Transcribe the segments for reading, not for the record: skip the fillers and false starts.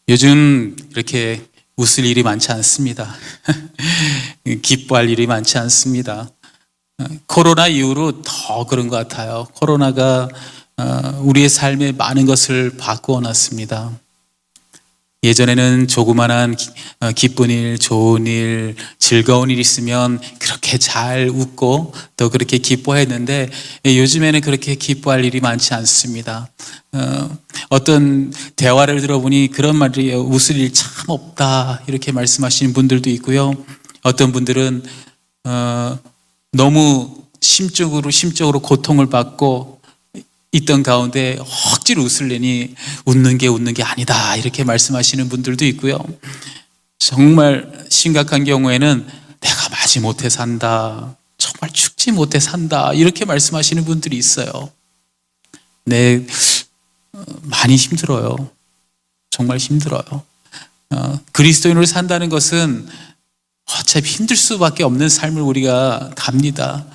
요즘 이렇게 웃을 일이 많지 않습니다. 기뻐할 일이 많지 않습니다. 코로나 이후로 더 그런 것 같아요. 코로나가 우리의 삶에 많은 것을 바꾸어 놨습니다. 예전에는 조그만한 기쁜 일, 좋은 일, 즐거운 일 있으면 그렇게 잘 웃고 또 그렇게 기뻐했는데 요즘에는 그렇게 기뻐할 일이 많지 않습니다. 어떤 대화를 들어보니 그런 말이에요. 웃을 일 참 없다 이렇게 말씀하시는 분들도 있고요. 어떤 분들은 너무 심적으로 고통을 받고 있던 가운데 억지로 웃으려니 웃는 게 아니다 이렇게 말씀하시는 분들도 있고요. 정말 심각한 경우에는 내가 마지 못해 산다, 정말 죽지 못해 산다 이렇게 말씀하시는 분들이 있어요. 네, 많이 힘들어요. 정말 힘들어요. 그리스도인으로 산다는 것은 어차피 힘들 수밖에 없는 삶을 우리가 갑니다.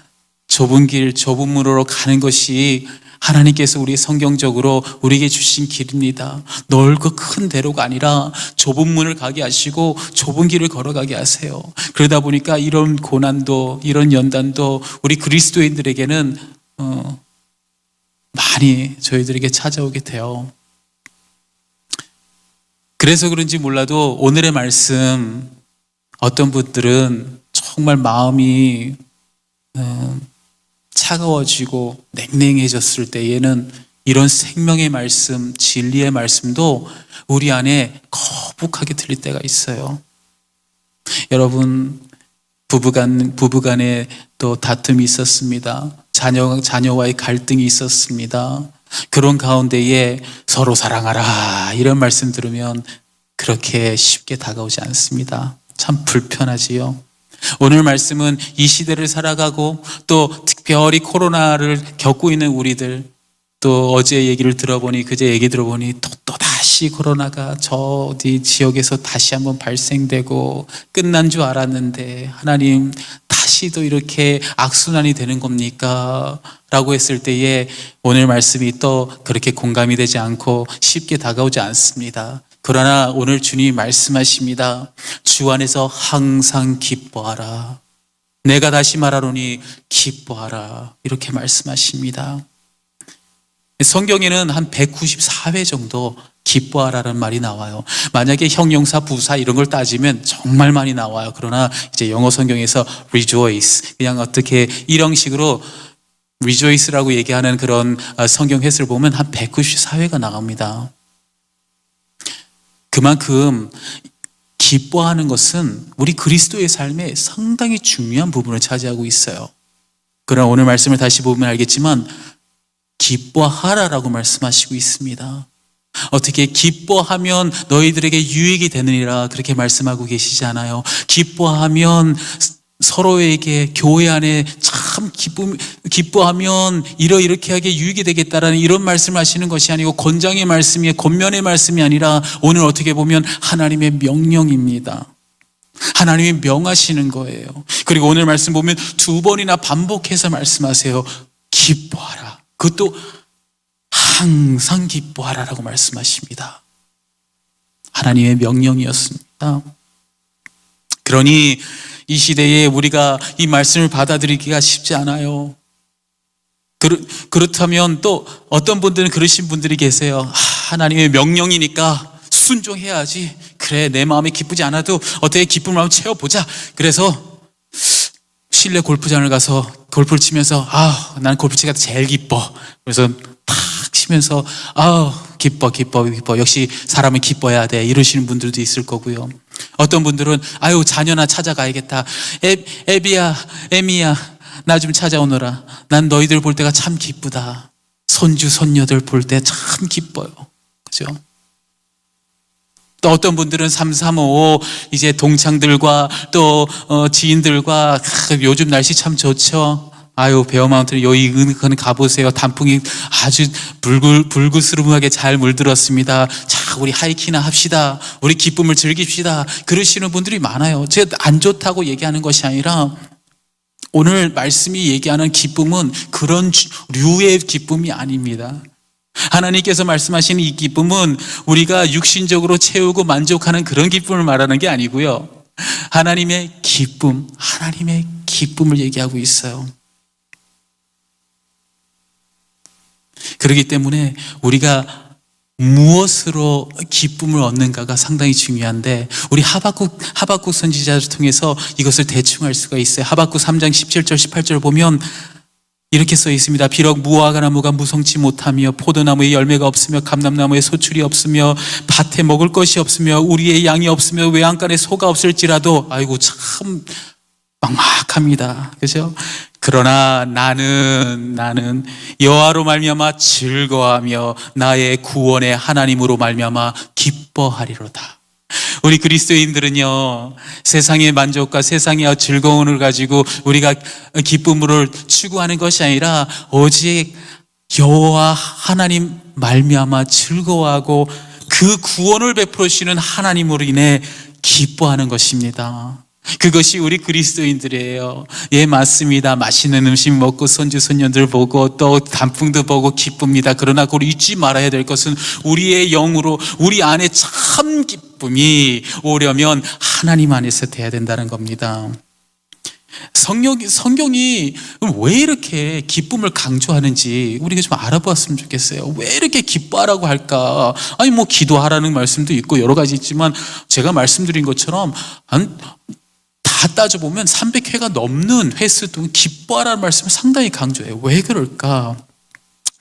좁은 길, 좁은 문으로 가는 것이 하나님께서 우리 성경적으로 우리에게 주신 길입니다. 넓고 큰 대로가 아니라 좁은 문을 가게 하시고 좁은 길을 걸어가게 하세요. 그러다 보니까 이런 고난도 이런 연단도 우리 그리스도인들에게는 많이 저희들에게 찾아오게 돼요. 그래서 그런지 몰라도 오늘의 말씀 어떤 분들은 정말 마음이 차가워지고 냉랭해졌을 때에는 이런 생명의 말씀, 진리의 말씀도 우리 안에 거북하게 들릴 때가 있어요. 여러분, 부부간에 또 다툼이 있었습니다. 자녀와의 갈등이 있었습니다. 그런 가운데에 서로 사랑하라 이런 말씀 들으면 그렇게 쉽게 다가오지 않습니다. 참 불편하지요. 오늘 말씀은 이 시대를 살아가고 또 특별히 코로나를 겪고 있는 우리들, 또 어제 얘기를 들어보니 그제 얘기 들어보니 또다시 코로나가 저 어디 지역에서 다시 한번 발생되고 끝난 줄 알았는데 하나님 다시 또 이렇게 악순환이 되는 겁니까? 라고 했을 때에 오늘 말씀이 또 그렇게 공감이 되지 않고 쉽게 다가오지 않습니다. 그러나 오늘 주님이 말씀하십니다. 주 안에서 항상 기뻐하라. 내가 다시 말하노니 기뻐하라. 이렇게 말씀하십니다. 성경에는 한 194회 정도 기뻐하라는 말이 나와요. 만약에 형용사, 부사 이런 걸 따지면 정말 많이 나와요. 그러나 이제 영어 성경에서 rejoice, 그냥 어떻게 일형식으로 rejoice라고 얘기하는 그런 성경 해설을 보면 한 194회가 나갑니다. 그만큼 기뻐하는 것은 우리 그리스도의 삶에 상당히 중요한 부분을 차지하고 있어요. 그러나 오늘 말씀을 다시 보면 알겠지만 기뻐하라라고 말씀하시고 있습니다. 어떻게 기뻐하면 너희들에게 유익이 되느니라 그렇게 말씀하고 계시지 않아요. 기뻐하면 서로에게 교회 안에 참 기뻐하면 이렇게 하게 유익이 되겠다라는 이런 말씀을 하시는 것이 아니고 권장의 말씀이 권면의 말씀이 아니라 오늘 어떻게 보면 하나님의 명령입니다. 하나님이 명하시는 거예요. 그리고 오늘 말씀 보면 2번이나 반복해서 말씀하세요. 기뻐하라. 그것도 항상 기뻐하라라고 말씀하십니다. 하나님의 명령이었습니다. 그러니 이 시대에 우리가 이 말씀을 받아들이기가 쉽지 않아요. 그렇다면 또 어떤 분들은 그러신 분들이 계세요. 하나님의 명령이니까 순종해야지. 그래, 내 마음이 기쁘지 않아도 어떻게 기쁨을 한번 채워보자. 그래서 실내 골프장을 가서 골프를 치면서 난 골프 치기가 제일 기뻐. 그래서 탁 치면서 기뻐 역시 사람은 기뻐해야 돼 이러시는 분들도 있을 거고요. 어떤 분들은 자녀나 찾아가야겠다. 에미야 나 좀 찾아오너라. 난 너희들 볼 때가 참 기쁘다. 손주 손녀들 볼 때 참 기뻐요. 그죠? 또 어떤 분들은 335 이제 동창들과 또 지인들과 요즘 날씨 참 좋죠. 베어마운틴 여기 은근 가보세요. 단풍이 아주 불그스름하게 잘 물들었습니다. 자, 우리 하이킹이나 합시다. 우리 기쁨을 즐깁시다. 그러시는 분들이 많아요. 제가 안 좋다고 얘기하는 것이 아니라 오늘 말씀이 얘기하는 기쁨은 그런 류의 기쁨이 아닙니다. 하나님께서 말씀하시는 이 기쁨은 우리가 육신적으로 채우고 만족하는 그런 기쁨을 말하는 게 아니고요. 하나님의 기쁨을 얘기하고 있어요. 그렇기 때문에 우리가 무엇으로 기쁨을 얻는가가 상당히 중요한데, 우리 하박국 선지자를 통해서 이것을 대충 알 수가 있어요. 하박국 3장 17절 18절 보면 이렇게 써 있습니다. 비록 무화과 나무가 무성치 못하며 포도나무에 열매가 없으며 감람나무에 소출이 없으며 밭에 먹을 것이 없으며 우리의 양이 없으며 외양간에 소가 없을지라도, 아이고 참 막막합니다. 그죠? 그러나 나는 여호와로 말미암아 즐거워하며 나의 구원의 하나님으로 말미암아 기뻐하리로다. 우리 그리스도인들은요, 세상의 만족과 세상의 즐거움을 가지고 우리가 기쁨을 추구하는 것이 아니라 오직 여호와 하나님 말미암아 즐거워하고 그 구원을 베풀어 주시는 하나님으로 인해 기뻐하는 것입니다. 그것이 우리 그리스도인들이에요. 예, 맞습니다. 맛있는 음식 먹고 손주 손녀들 보고 또 단풍도 보고 기쁩니다. 그러나 그걸 잊지 말아야 될 것은 우리의 영으로 우리 안에 참 기쁨이 오려면 하나님 안에서 돼야 된다는 겁니다. 성경이 왜 이렇게 기쁨을 강조하는지 우리가 좀 알아봤으면 좋겠어요. 왜 이렇게 기뻐하라고 할까? 아니 뭐 기도하라는 말씀도 있고 여러 가지 있지만, 제가 말씀드린 것처럼 다 따져보면 300회가 넘는 횟수 동안 기뻐하라는 말씀을 상당히 강조해요. 왜 그럴까?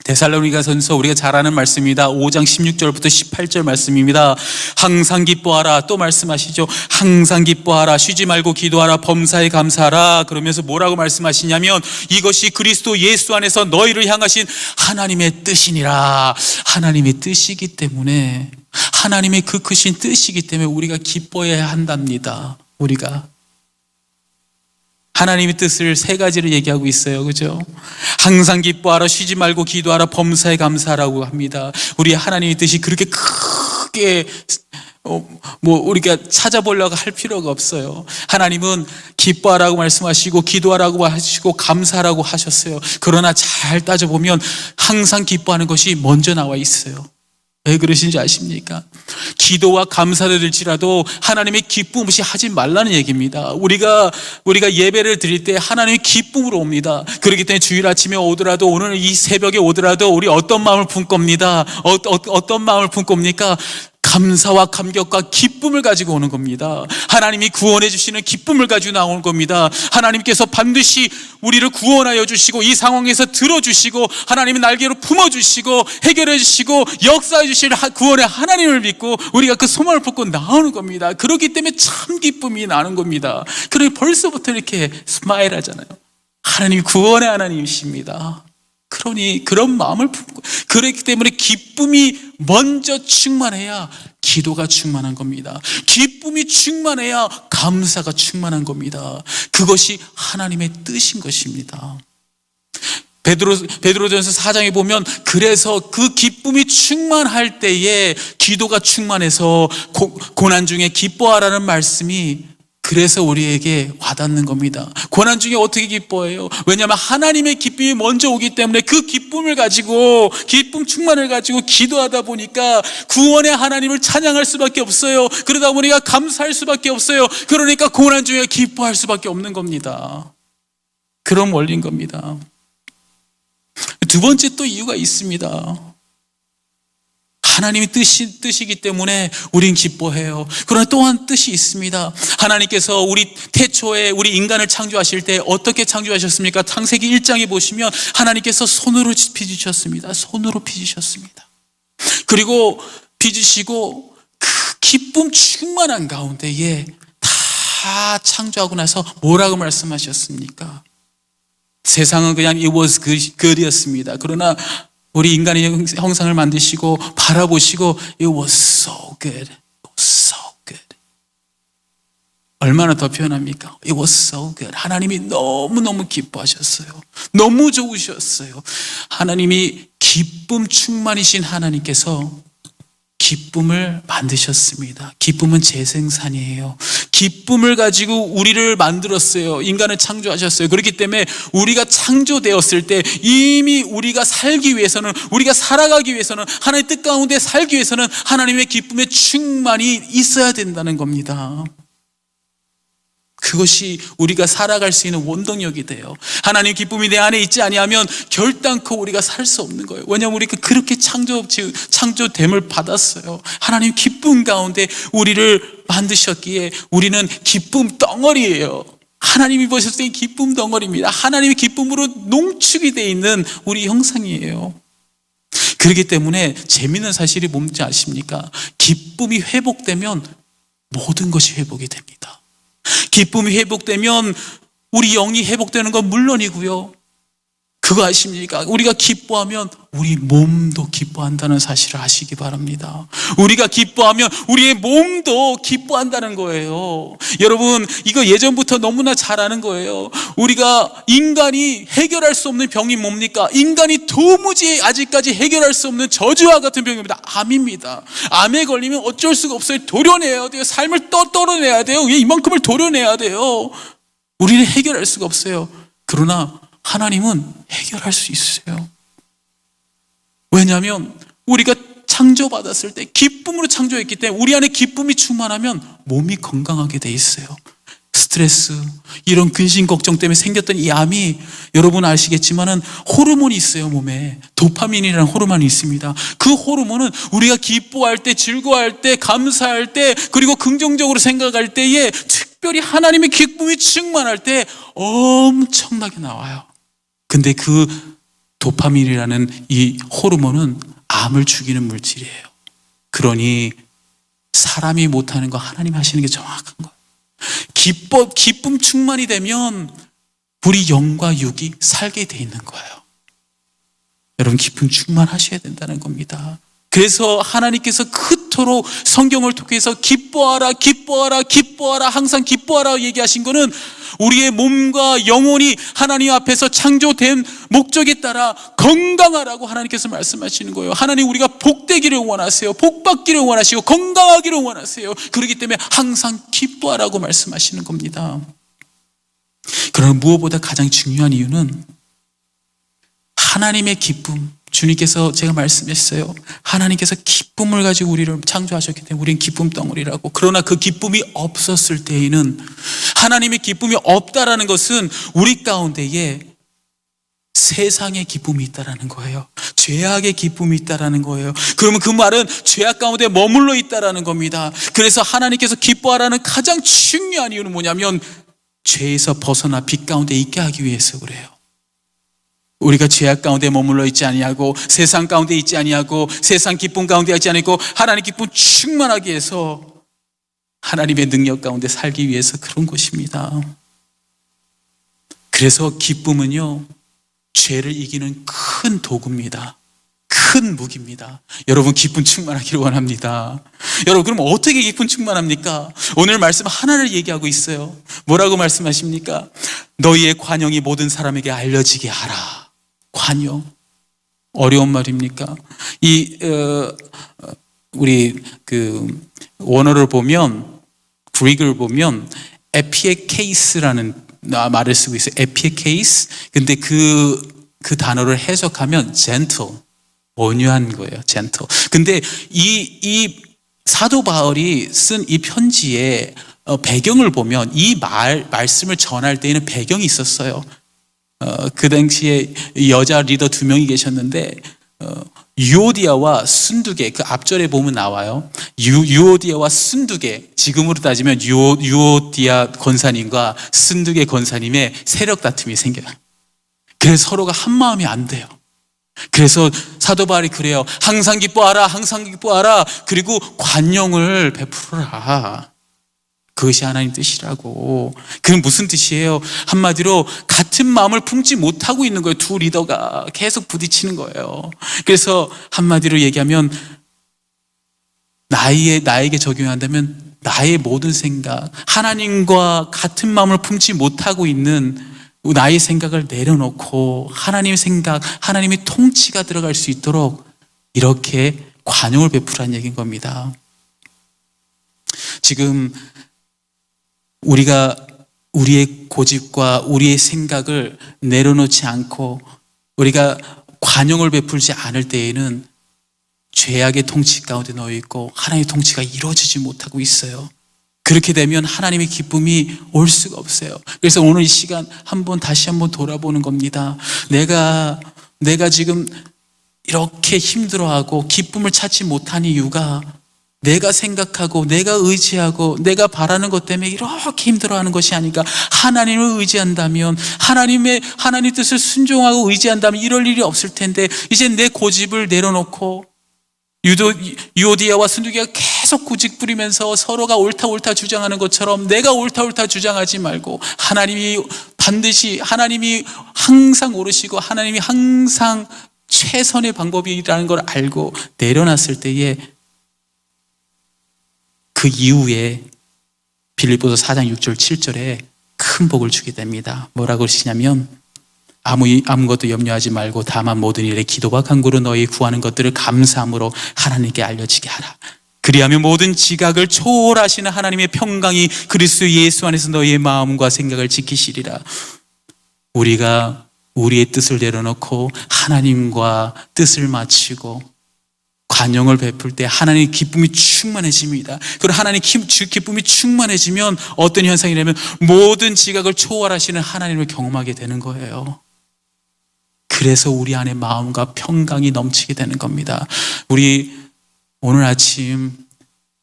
데살로니가전서 우리가 잘 아는 말씀입니다. 5장 16절부터 18절 말씀입니다. 항상 기뻐하라. 또 말씀하시죠. 항상 기뻐하라. 쉬지 말고 기도하라. 범사에 감사하라. 그러면서 뭐라고 말씀하시냐면, 이것이 그리스도 예수 안에서 너희를 향하신 하나님의 뜻이니라. 하나님의 뜻이기 때문에, 하나님의 그 크신 뜻이기 때문에 우리가 기뻐해야 한답니다. 우리가 하나님의 뜻을 세 가지를 얘기하고 있어요. 그죠? 항상 기뻐하라, 쉬지 말고 기도하라, 범사에 감사하라고 합니다. 우리 하나님의 뜻이 그렇게 크게 우리가 찾아보려고 할 필요가 없어요. 하나님은 기뻐하라고 말씀하시고 기도하라고 하시고 감사하라고 하셨어요. 그러나 잘 따져보면 항상 기뻐하는 것이 먼저 나와 있어요. 왜 그러신지 아십니까? 기도와 감사를 들지라도 하나님의 기쁨 없이 하지 말라는 얘기입니다. 우리가 예배를 드릴 때 하나님의 기쁨으로 옵니다. 그렇기 때문에 주일 아침에 오더라도, 오늘 이 새벽에 오더라도 우리 어떤 마음을 품고 옵니다. 어떤 마음을 품고 옵니까? 감사와 감격과 기쁨을 가지고 오는 겁니다. 하나님이 구원해 주시는 기쁨을 가지고 나오는 겁니다. 하나님께서 반드시 우리를 구원하여 주시고 이 상황에서 들어주시고 하나님의 날개로 품어주시고 해결해 주시고 역사해 주실 구원의 하나님을 믿고 우리가 그 소망을 품고 나오는 겁니다. 그렇기 때문에 참 기쁨이 나는 겁니다. 그러니 벌써부터 이렇게 스마일 하잖아요. 하나님이 구원의 하나님이십니다. 그러니 그런 마음을 품고, 그렇기 때문에 기쁨이 먼저 충만해야 기도가 충만한 겁니다. 기쁨이 충만해야 감사가 충만한 겁니다. 그것이 하나님의 뜻인 것입니다. 베드로전서 4장에 보면, 그래서 그 기쁨이 충만할 때에 기도가 충만해서 고난 중에 기뻐하라는 말씀이 그래서 우리에게 와닿는 겁니다. 고난 중에 어떻게 기뻐해요? 왜냐하면 하나님의 기쁨이 먼저 오기 때문에 그 기쁨을 가지고, 기쁨 충만을 가지고 기도하다 보니까 구원의 하나님을 찬양할 수밖에 없어요. 그러다 보니까 감사할 수밖에 없어요. 그러니까 고난 중에 기뻐할 수밖에 없는 겁니다. 그런 원리인 겁니다. 두 번째 또 이유가 있습니다. 하나님의 뜻이기 때문에 우린 기뻐해요. 그러나 또한 뜻이 있습니다. 하나님께서 우리 태초에 우리 인간을 창조하실 때 어떻게 창조하셨습니까? 창세기 1장에 보시면 하나님께서 손으로 빚으셨습니다. 손으로 빚으셨습니다. 그리고 빚으시고 그 기쁨 충만한 가운데에 다 창조하고 나서 뭐라고 말씀하셨습니까? 세상은 그냥 it was good이었습니다. 그러나 우리 인간의 형상을 만드시고 바라보시고 it was so good, it was so good. 얼마나 더 표현합니까? It was so good. 하나님이 너무너무 기뻐하셨어요. 너무 좋으셨어요. 하나님이 기쁨 충만이신 하나님께서 기쁨을 만드셨습니다. 기쁨은 재생산이에요. 기쁨을 가지고 우리를 만들었어요. 인간을 창조하셨어요. 그렇기 때문에 우리가 창조되었을 때 이미 우리가 살기 위해서는, 우리가 살아가기 위해서는, 하나님의 뜻 가운데 살기 위해서는 하나님의 기쁨의 충만이 있어야 된다는 겁니다. 그것이 우리가 살아갈 수 있는 원동력이 돼요. 하나님의 기쁨이 내 안에 있지 아니하면 결단코 우리가 살 수 없는 거예요. 왜냐하면 우리가 그렇게 창조됨을 받았어요. 하나님 기쁨 가운데 우리를 만드셨기에 우리는 기쁨 덩어리예요. 하나님이 보셨을 때 기쁨 덩어리입니다. 하나님의 기쁨으로 농축이 되어 있는 우리 형상이에요. 그렇기 때문에 재미있는 사실이 뭔지 아십니까? 기쁨이 회복되면 모든 것이 회복이 됩니다. 기쁨이 회복되면 우리 영이 회복되는 건 물론이고요. 그거 아십니까? 우리가 기뻐하면 우리 몸도 기뻐한다는 사실을 아시기 바랍니다. 우리가 기뻐하면 우리의 몸도 기뻐한다는 거예요. 여러분, 이거 예전부터 너무나 잘 아는 거예요. 우리가 인간이 해결할 수 없는 병이 뭡니까? 인간이 도무지 아직까지 해결할 수 없는 저주와 같은 병입니다. 암입니다. 암에 걸리면 어쩔 수가 없어요. 도려내야 돼요. 삶을 떨어내야 돼요. 이만큼을 도려내야 돼요. 우리는 해결할 수가 없어요. 그러나 하나님은 해결할 수 있어요. 왜냐하면 우리가 창조받았을 때 기쁨으로 창조했기 때문에 우리 안에 기쁨이 충만하면 몸이 건강하게 돼 있어요. 스트레스, 이런 근심 걱정 때문에 생겼던 이 암이, 여러분 아시겠지만은 호르몬이 있어요. 몸에 도파민이라는 호르몬이 있습니다. 그 호르몬은 우리가 기뻐할 때, 즐거워할 때, 감사할 때, 그리고 긍정적으로 생각할 때에, 특별히 하나님의 기쁨이 충만할 때 엄청나게 나와요. 근데 그 도파민이라는 이 호르몬은 암을 죽이는 물질이에요. 그러니 사람이 못하는 거 하나님이 하시는 게 정확한 거예요. 기쁨 충만이 되면 우리 영과 육이 살게 돼 있는 거예요. 여러분, 기쁨 충만하셔야 된다는 겁니다. 그래서 하나님께서 그토록 성경을 통해서 기뻐하라, 기뻐하라, 기뻐하라, 항상 기뻐하라 얘기하신 거는 우리의 몸과 영혼이 하나님 앞에서 창조된 목적에 따라 건강하라고 하나님께서 말씀하시는 거예요. 하나님, 우리가 복되기를 원하세요. 복받기를 원하시고 건강하기를 원하세요. 그렇기 때문에 항상 기뻐하라고 말씀하시는 겁니다. 그러나 무엇보다 가장 중요한 이유는 하나님의 기쁨, 주님께서 제가 말씀했어요. 하나님께서 기쁨을 가지고 우리를 창조하셨기 때문에 우리는 기쁨 덩어리라고. 그러나 그 기쁨이 없었을 때에는, 하나님의 기쁨이 없다라는 것은 우리 가운데에 세상의 기쁨이 있다라는 거예요. 죄악의 기쁨이 있다라는 거예요. 그러면 그 말은 죄악 가운데 머물러 있다라는 겁니다. 그래서 하나님께서 기뻐하라는 가장 중요한 이유는 뭐냐면 죄에서 벗어나 빛 가운데 있게 하기 위해서 그래요. 우리가 죄악 가운데 머물러 있지 아니하고 세상 가운데 있지 아니하고 세상 기쁨 가운데 있지 않고 하나님 기쁨 충만하게 해서 하나님의 능력 가운데 살기 위해서 그런 것입니다. 그래서 기쁨은요, 죄를 이기는 큰 도구입니다. 큰 무기입니다. 여러분, 기쁨 충만하기를 원합니다. 여러분, 그럼 어떻게 기쁨 충만합니까? 오늘 말씀 하나를 얘기하고 있어요. 뭐라고 말씀하십니까? 너희의 관용이 모든 사람에게 알려지게 하라. 관용, 어려운 말입니까? 우리 원어를 보면, 그릭을 보면 에피에케이스라는 말을 쓰고 있어요. 에피에케이스. 근데 그 단어를 해석하면 gentle, 온유한 거예요. gentle. 근데 이 사도 바울이 쓴 이 편지의 배경을 보면 이 말씀을 전할 때에는 배경이 있었어요. 그 당시에 여자 리더 2명이 계셨는데 유오디아와 순두계, 그 앞절에 보면 나와요. 유오디아와 순두계, 지금으로 따지면 유오디아 권사님과 순두계 권사님의 세력 다툼이 생겨요. 그래서 서로가 한 마음이 안 돼요. 그래서 사도 바울이 그래요. 항상 기뻐하라, 항상 기뻐하라. 그리고 관용을 베풀어라. 그것이 하나님 뜻이라고. 그건 무슨 뜻이에요? 한마디로 같은 마음을 품지 못하고 있는 거예요. 두 리더가 계속 부딪히는 거예요. 그래서 한마디로 얘기하면 나에게 적용한다면 나의 모든 생각, 하나님과 같은 마음을 품지 못하고 있는 나의 생각을 내려놓고 하나님의 생각, 하나님의 통치가 들어갈 수 있도록 이렇게 관용을 베풀라는 얘기인 겁니다. 지금 우리가 우리의 고집과 우리의 생각을 내려놓지 않고 우리가 관용을 베풀지 않을 때에는 죄악의 통치 가운데 놓여 있고 하나님의 통치가 이루어지지 못하고 있어요. 그렇게 되면 하나님의 기쁨이 올 수가 없어요. 그래서 오늘 이 시간 다시 한번 돌아보는 겁니다. 내가 지금 이렇게 힘들어하고 기쁨을 찾지 못한 이유가 내가 생각하고 내가 의지하고 내가 바라는 것 때문에 이렇게 힘들어하는 것이 아닌가. 하나님을 의지한다면 하나님 뜻을 순종하고 의지한다면 이럴 일이 없을 텐데 이제 내 고집을 내려놓고 유오디아와 순두기가 계속 고집 부리면서 서로가 옳다 주장하는 것처럼 내가 옳다 주장하지 말고 하나님이 항상 옳으시고 하나님이 항상 최선의 방법이라는 걸 알고 내려놨을 때에 그 이후에 빌립보서 4장 6절 7절에 큰 복을 주게 됩니다. 뭐라고 그러시냐면 아무것도 염려하지 말고 다만 모든 일에 기도와 간구로 너희 구하는 것들을 감사함으로 하나님께 알려지게 하라. 그리하면 모든 지각을 초월하시는 하나님의 평강이 그리스도 예수 안에서 너희의 마음과 생각을 지키시리라. 우리가 우리의 뜻을 내려놓고 하나님과 뜻을 맞추고 관용을 베풀 때 하나님의 기쁨이 충만해집니다. 그리고 하나님의 기쁨이 충만해지면 어떤 현상이냐면 모든 지각을 초월하시는 하나님을 경험하게 되는 거예요. 그래서 우리 안에 마음과 평강이 넘치게 되는 겁니다. 우리 오늘 아침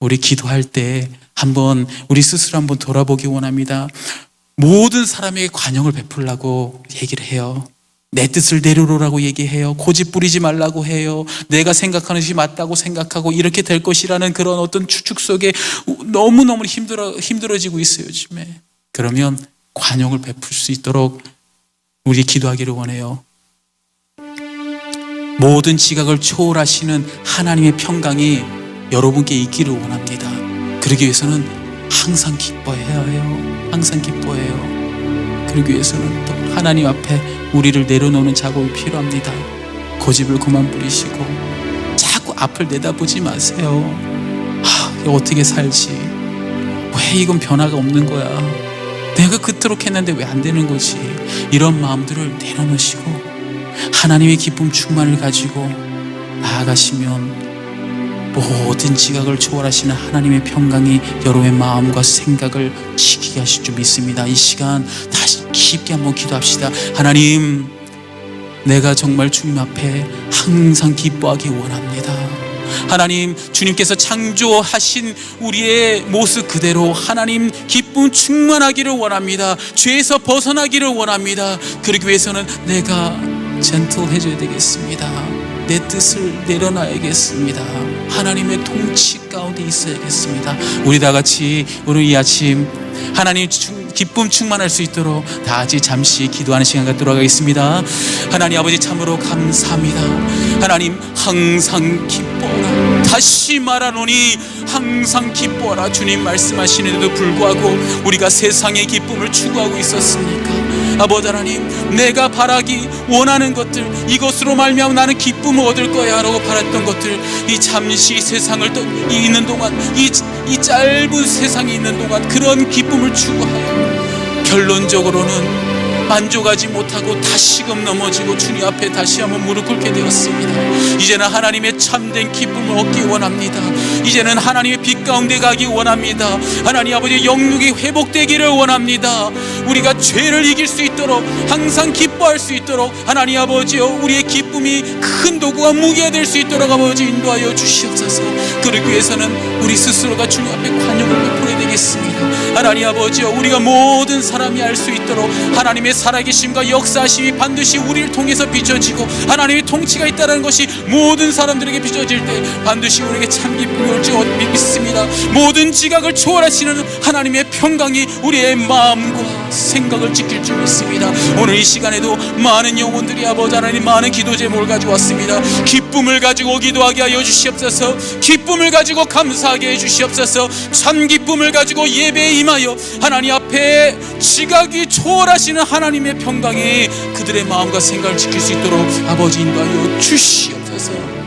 우리 기도할 때 우리 스스로 한번 돌아보기 원합니다. 모든 사람에게 관용을 베풀라고 얘기를 해요. 내 뜻을 내려놓으라고 얘기해요. 고집 부리지 말라고 해요. 내가 생각하는 것이 맞다고 생각하고 이렇게 될 것이라는 그런 어떤 추측 속에 너무너무 힘들어지고 있어요, 요즘에. 그러면 관용을 베풀 수 있도록 우리 기도하기를 원해요. 모든 지각을 초월하시는 하나님의 평강이 여러분께 있기를 원합니다. 그러기 위해서는 항상 기뻐해야 해요. 항상 기뻐해요. 그러기 위해서는 또 하나님 앞에 우리를 내려놓는 작업이 필요합니다. 고집을 그만 부리시고 자꾸 앞을 내다보지 마세요. 어떻게 살지? 왜 이건 변화가 없는 거야? 내가 그토록 했는데 왜 안 되는 거지? 이런 마음들을 내려놓으시고 하나님의 기쁨 충만을 가지고 나아가시면 모든 지각을 초월하시는 하나님의 평강이 여러분의 마음과 생각을 지키게 하실 줄 믿습니다. 이 시간 다시 깊게 한번 기도합시다. 하나님, 내가 정말 주님 앞에 항상 기뻐하기 원합니다. 하나님, 주님께서 창조하신 우리의 모습 그대로 하나님 기쁨 충만하기를 원합니다. 죄에서 벗어나기를 원합니다. 그러기 위해서는 내가 젠틀해져야 되겠습니다. 내 뜻을 내려놔야겠습니다. 하나님의 통치 가운데 있어야겠습니다. 우리 다 같이 오늘 이 아침 하나님 기쁨 충만할 수 있도록 다 같이 잠시 기도하는 시간 갖도록 하겠습니다. 하나님 아버지 참으로 감사합니다. 하나님 항상 기뻐라. 다시 말하노니 항상 기뻐라. 주님 말씀하시는데도 불구하고 우리가 세상의 기쁨을 추구하고 있었습니까? 아버지 하나님, 내가 바라기 원하는 것들, 이것으로 말미암아 나는 기쁨을 얻을 거야 라고 바랐던 것들, 이 잠시 세상을 있는 동안, 이 짧은 세상에 있는 동안 그런 기쁨을 추구하여 결론적으로는 만족하지 못하고 다시금 넘어지고 주님 앞에 다시 한번 무릎 꿇게 되었습니다. 이제는 하나님의 참된 기쁨을 얻기 원합니다. 이제는 하나님의 빛 가운데 가기 원합니다. 하나님 아버지 영육이 회복되기를 원합니다. 우리가 죄를 이길 수 있도록 항상 기뻐할 수 있도록 하나님 아버지여 우리의 기쁨이 큰 도구가 무기가 될 수 있도록 아버지 인도하여 주시옵소서. 그러기 위해서는 우리 스스로가 주님 앞에 관용을 베풀어야 되겠습니다. 하나님 아버지여 우리가 모든 사람이 알 수 있도록 하나님의 살아계심과 역사하심이 반드시 우리를 통해서 비춰지고 하나님의 통치가 있다는 것이 모든 사람들에게 비춰질 때 반드시 우리에게 참 기쁨이 올 줄 믿습니다. 모든 지각을 초월하시는 하나님의 평강이 우리의 마음과 생각을 지킬 줄 믿습니다. 오늘 이 시간에도 많은 영혼들이 아버지 하나님 많은 기도 제목을 가지고 왔습니다. 기쁨을 가지고 기도하게 하여 주시옵소서. 기쁨을 가지고 감사하게 해 주시옵소서. 참 기쁨을 가지고 예배에 임하여 하나님 앞에 지각이 초월하시는 하나님의 평강이 그들의 마음과 생각을 지킬 수 있도록 아버지 인도하여 주시옵소서.